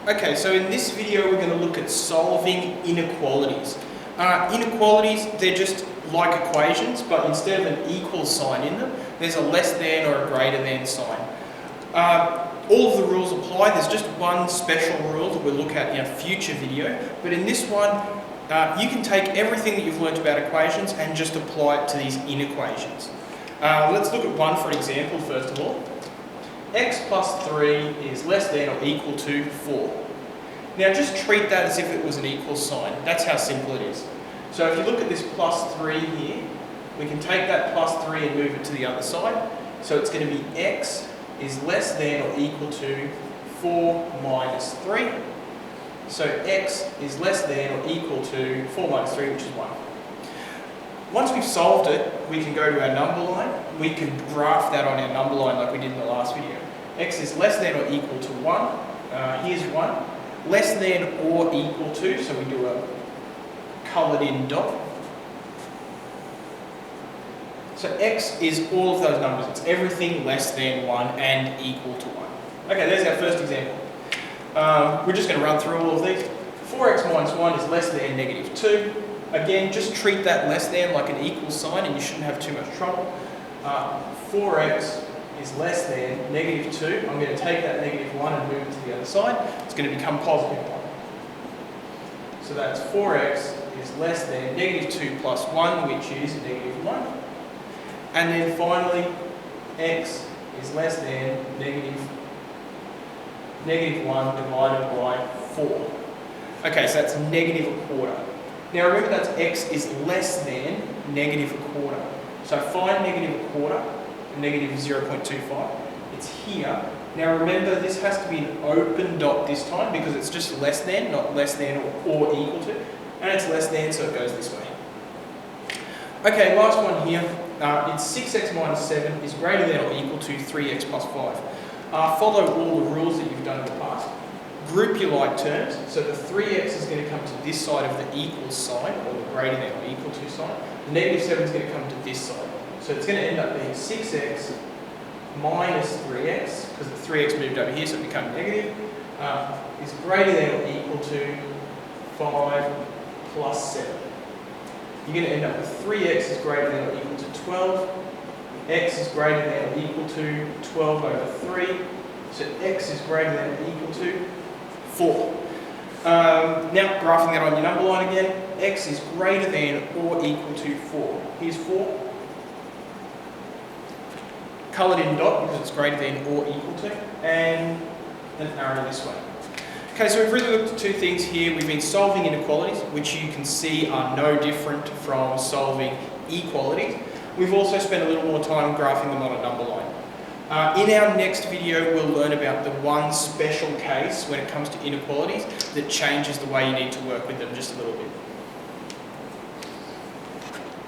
Okay, so in this video we're going to look at solving inequalities. Inequalities, they're just like equations, but instead of an equal sign in them, there's a less than or a greater than sign. All of the rules apply. There's just one special rule that we'll look at in a future video, but in this one you can take everything that you've learnt about equations and just apply it to these inequations. Let's look at one for an example first of all. X plus 3 is less than or equal to 4. Now just treat that as if it was an equal sign. That's how simple it is. So if you look at this plus 3 here, we can take that plus 3 and move it to the other side. So it's going to be X is less than or equal to 4 minus 3. So X is less than or equal to 4 minus 3, which is 1. Once we've solved it, we can go to our number line. We can graph that on our number line like we did in the last video. X is less than or equal to 1. Here's 1. Less than or equal to, so we do a coloured in dot. So X is all of those numbers. It's everything less than 1 and equal to 1. Okay, there's our first example. We're just going to run through all of these. 4x minus 1 is less than negative 2. Again, just treat that less than like an equal sign and you shouldn't have too much trouble. 4x is less than negative 2. I'm going to take that negative 1 and move it to the other side. It's going to become positive 1. So that's 4x is less than negative 2 plus 1, which is negative 1. And then finally, x is less than negative 1 divided by 4. Okay, so that's negative a quarter. Now remember that's x is less than negative a quarter. So find negative a quarter and negative 0.25. It's here. Now remember this has to be an open dot this time because it's just less than, not less than or equal to. And it's less than, so it goes this way. Okay, last one here. It's 6x minus 7 is greater than or equal to 3x plus 5. Follow all the rules that you've done in the past. Group your like terms, so the 3x is going to come to this side of the equal sign, or the greater than or equal to sign. The negative 7 is going to come to this side. So it's going to end up being 6x minus 3x, because the 3x moved over here, so it became negative, is greater than or equal to 5 plus 7. You're going to end up with 3x is greater than or equal to 12. X is greater than or equal to 12 over 3. So x is greater than or equal to 4. Now, graphing that on your number line again, x is greater than or equal to 4. Here's 4. Coloured in dot because it's greater than or equal to, and an arrow this way. Okay, so we've really looked at two things here. We've been solving inequalities, which you can see are no different from solving equalities. We've also spent a little more time graphing them on a number line. In our next video, we'll learn about the one special case when it comes to inequalities that changes the way you need to work with them just a little bit.